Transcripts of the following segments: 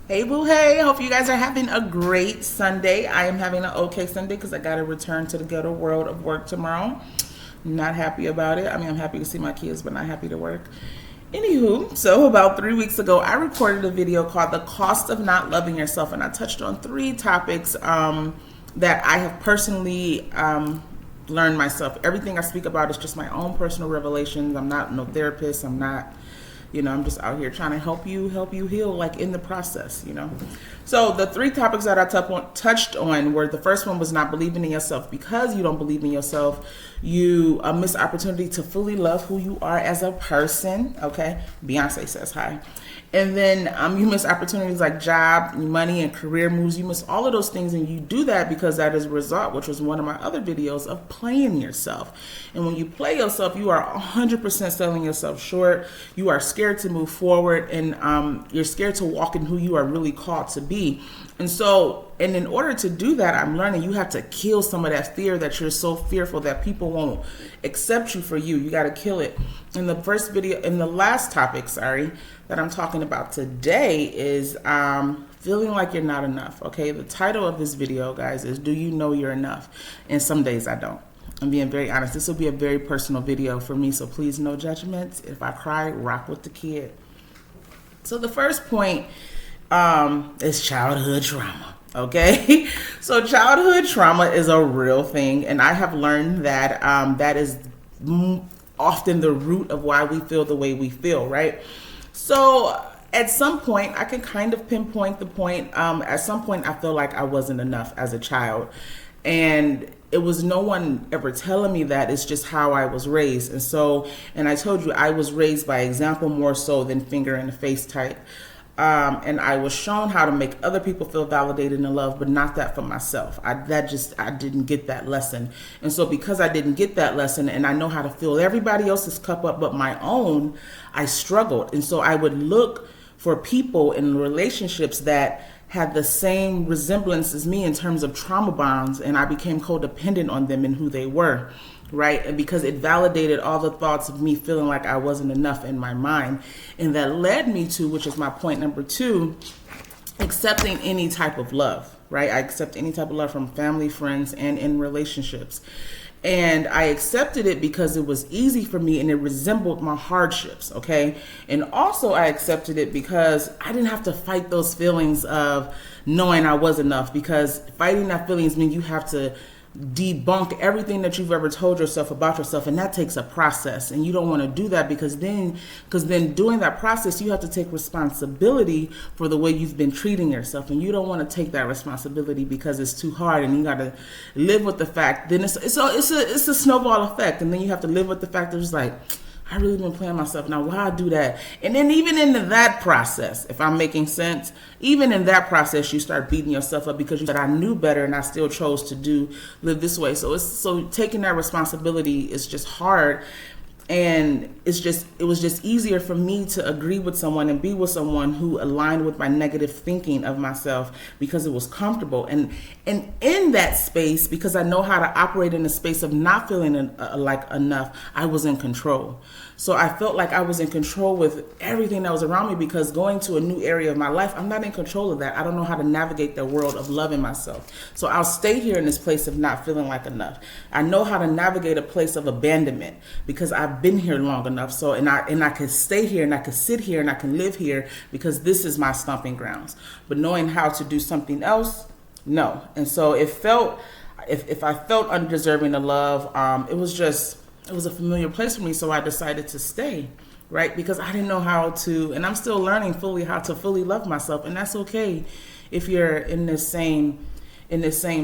Hey boo, hey, hope you guys are having a great Sunday. I am having an okay Sunday because I got to return to the ghetto world of work tomorrow. Not happy about it. I mean, I'm happy to see my kids, but not happy to work. Anywho, so about 3 weeks ago, I recorded a video called The Cost of Not Loving Yourself, and I touched on three topics that I have personally learned myself. Everything I speak about is just my own personal revelations. I'm not no therapist. I'm not, I'm just out here trying to help you heal, like in the process. So the three topics that I touched on were, the first one was not believing in yourself. Because you don't believe in yourself, you miss the opportunity to fully love who you are as a person. Okay, Beyonce says hi. And then you miss opportunities like job, money, and career moves. You miss all of those things, and you do that because that is a result, which was one of my other videos, of playing yourself. And when you play yourself, you are 100% selling yourself short. You are scared to move forward, and you're scared to walk in who you are really called to be. And in order to do that, I'm learning you have to kill some of that fear that you're so fearful that people won't accept you for you. You got to kill it. In the last topic, that I'm talking about today is feeling like you're not enough. Okay, the title of this video, guys, is Do You Know You're Enough? And some days I don't. I'm being very honest. This will be a very personal video for me, so please, no judgments. If I cry, rock with the kid. So the first point is childhood trauma. Okay, so childhood trauma is a real thing, and I have learned that that is often the root of why we feel the way we feel, right? So at some point, I can kind of pinpoint the point. At some point, I feel like I wasn't enough as a child, and it was no one ever telling me that. It's just how I was raised. And I told you, I was raised by example more so than finger in the face type. And I was shown how to make other people feel validated and loved, but not that for myself. I didn't get that lesson. And so because I didn't get that lesson, and I know how to fill everybody else's cup up but my own, I struggled. And so I would look for people in relationships that had the same resemblance as me in terms of trauma bonds, and I became codependent on them and who they were. Right? And because it validated all the thoughts of me feeling like I wasn't enough in my mind. And that led me to, which is my point number 2, accepting any type of love, right? I accept any type of love from family, friends, and in relationships. And I accepted it because it was easy for me and it resembled my hardships, okay? And also I accepted it because I didn't have to fight those feelings of knowing I was enough, because fighting that feelings means you have to debunk everything that you've ever told yourself about yourself, and that takes a process, and you don't want to do that because then doing that process, you have to take responsibility for the way you've been treating yourself, and you don't want to take that responsibility because it's too hard, and you got to live with the fact. Then it's a snowball effect, and then you have to live with the fact that it's like, I really been playing myself. Now, why I do that? And then even into that process, if I'm making sense, even in that process, you start beating yourself up because you said, I knew better and I still chose to live this way. So taking that responsibility is just hard. And it was just easier for me to agree with someone and be with someone who aligned with my negative thinking of myself because it was comfortable. And in that space, because I know how to operate in a space of not feeling like enough, I was in control. So I felt like I was in control with everything that was around me, because going to a new area of my life, I'm not in control of that. I don't know how to navigate the world of loving myself. So I'll stay here in this place of not feeling like enough. I know how to navigate a place of abandonment because I've been here long enough. So and I can stay here, and I can sit here, and I can live here because this is my stomping grounds. But knowing how to do something else, no. And so it felt, if I felt undeserving of love, it was a familiar place for me, so I decided to stay, right? Because I didn't know how to, and I'm still learning fully how to fully love myself, and that's okay if you're in this same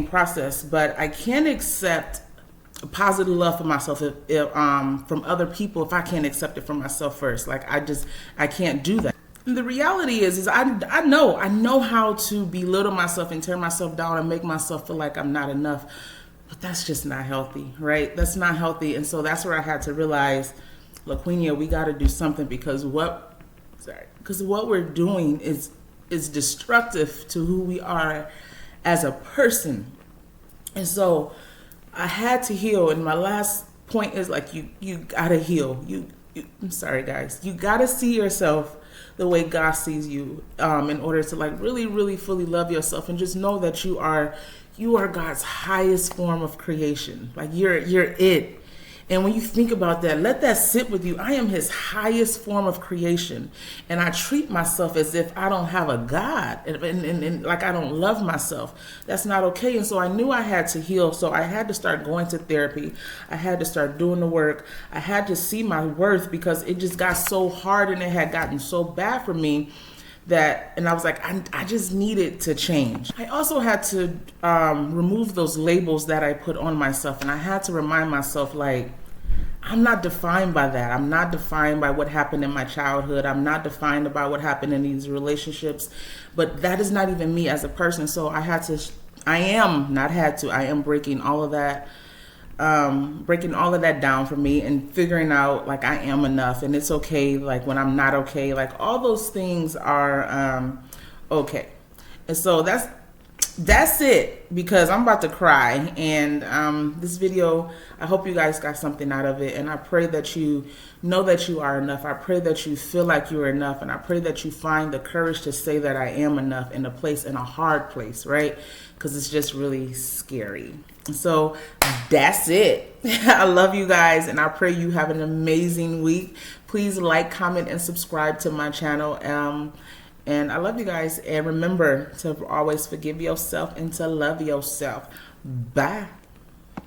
process. But I can't accept positive love for myself from other people if I can't accept it from myself first. Like I can't do that. And the reality is I know how to belittle myself and tear myself down and make myself feel like I'm not enough. But that's just not healthy, right? That's not healthy. And so that's where I had to realize, LaQuenia, we got to do something, because what we're doing is destructive to who we are as a person. And so I had to heal. And my last point is, like, you got to heal. I'm sorry, guys. You got to see yourself the way God sees you, in order to like really, really fully love yourself and just know that you are God's highest form of creation. Like you're it. And when you think about that, let that sit with you. I am his highest form of creation. And I treat myself as if I don't have a God and like I don't love myself. That's not okay. And so I knew I had to heal. So I had to start going to therapy. I had to start doing the work. I had to see my worth because it just got so hard and it had gotten so bad for me and I was like, I just needed to change. I also had to remove those labels that I put on myself. And I had to remind myself, like, I'm not defined by that. I'm not defined by what happened in my childhood. I'm not defined by what happened in these relationships. But that is not even me as a person. So I am breaking all of that. Breaking all of that down for me and figuring out like I am enough and it's okay like when I'm not okay, like all those things are okay. And so that's it, because I'm about to cry. And this video, I hope you guys got something out of it, and I pray that you know that you are enough. I pray that you feel like you are enough, and I pray that you find the courage to say that I am enough in a hard place, right? Because it's just really scary. So that's it. I love you guys, and I pray you have an amazing week. Please like, comment, and subscribe to my channel. And I love you guys. And remember to always forgive yourself and to love yourself. Bye.